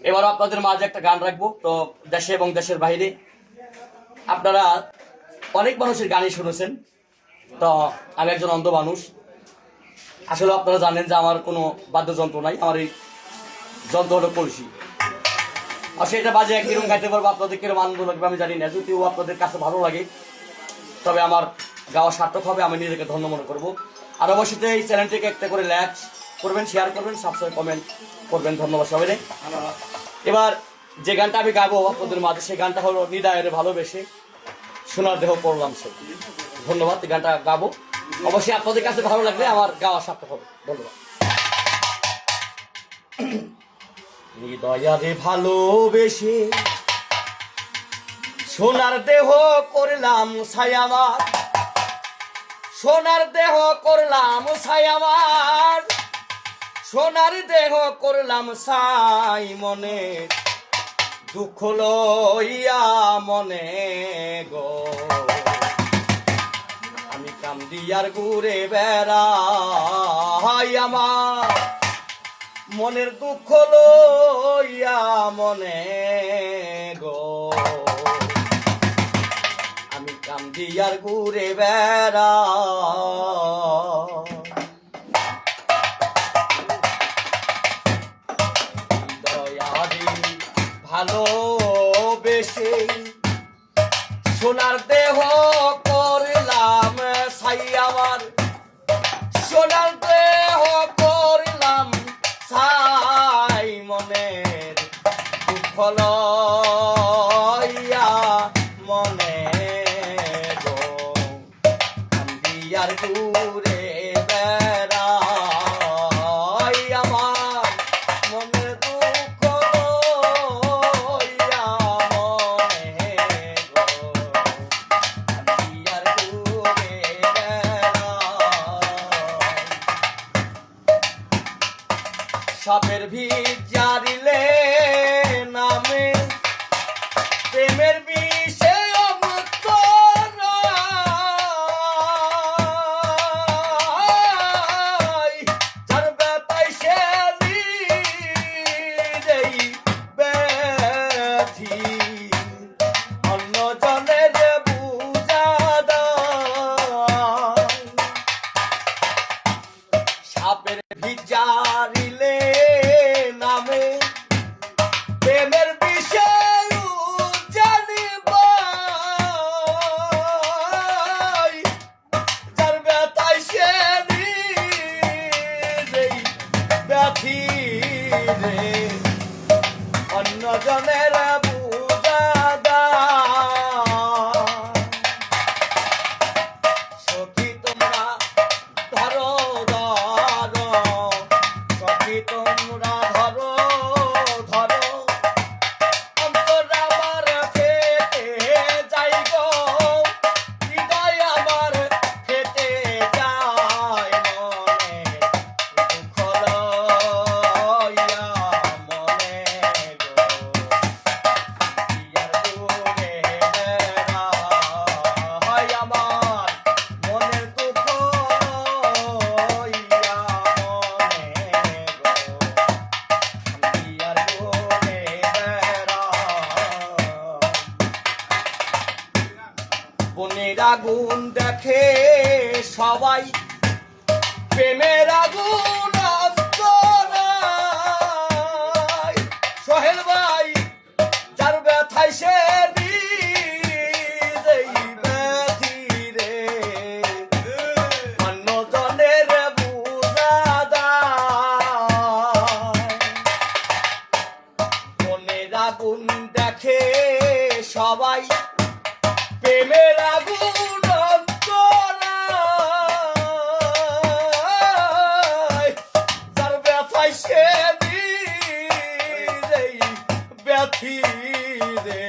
এবার আপনাদের মাঝে একটা গান রাখবো। তো দেশে এবং দেশের বাইরে আপনারা অনেক মানুষের গানই শুনেছেন। তো আমি একজন অন্ধ মানুষ। আসলে আপনারা জানেন যে আমার কোনো বাদ্যযন্ত্র নাই, আমার এই যন্ত্র হলো কলসি। আর সেটা বাজে একদিন গাইতে পারবো, আপনাদের কিরকম আনন্দ লাগবে আমি জানি না। যদিও আপনাদের কাছে ভালো লাগে, তবে আমার গাওয়া সার্থক হবে, আমি নিজেকে ধন্য মনে করবো। আর অবশ্যই এই চ্যানেলটিকে একটা করে লাইক করবেন, শেয়ার করবেন, সাবস্ক্রাইব কমেন্ট করবেন। ধন্যবাদ সবাই। এবার যে গানটা আমি গাবো আপনাদের মাঝে, সেই গানটা হলো হৃদয়ের ভালোবেসে সোনার দেহ করলাম সে। ধন্যবাদ। এই গানটা গাবো, অবশ্যই আপনাদের কাছে ভালো লাগলে আমার গাওয়া সার্থক হবে। ধন্যবাদ। হৃদয়ারে ভালোবেসে সোনার দেহ করলাম ছায়ামার, সোনার দেহ করলাম ছায়ামার, সোনার দেহ করলাম ছাই মনে দুঃখ লইয়া মনে গো। আমি কামদিয়ার ঘুরে বেড়াই আমার মনের দুঃখ লইয়া মনে গো। আমি কামদিয়ার ঘুরে বেড়াই। দয়ারে ভালোবেসে সোনার দেহ করলাম ছাই আমার, সোনার দেহ করলাম ছাই মনের দুঃখ লইয়া মনে গো। আমি আর ঘুরে বেড়াই আমার মনের দুঃখ লইয়া মনে গো। আমি আর ঘুরে সাপের ভিজারিলে নামে প্রেমের বিষে অমৃত যার ব্যথায় সে নিজেই ব্যথি অন্য জনের বুঝা দেয়। সাপের ভিজারিলে নামে প্রেমের বিষয় জানিব যার ব্যথায় সে নিজেই ব্যথি রে অন্য জনের বুঝা দেয়। সখী তোমরা ধরো ধরো, সখী তোমরা ধরো ধরো, অন্তর আমার ফেটে যাই গো, হৃদয় আমার ফেটে যায় মনে দুঃখ লইয়া মনে গো। ইয়ার ঘুরে বেড়াই আমার মনের দুঃখ লইয়া মনে গো। ইয়ার ঘুরে বেড়াই। বনের আগুন দেখে সবাই, প্রেমের আগুন অন্তরায়। সোহেল ভাই যার ব্যথায় সে নিজেই ব্যথি রে অন্য জনের বুঝা দেয়। বনের আগুন দেখে সবাই, প্রেমের আগুন অন্তরায়। যার ব্যথায় সে নিজেই ব্যথি রে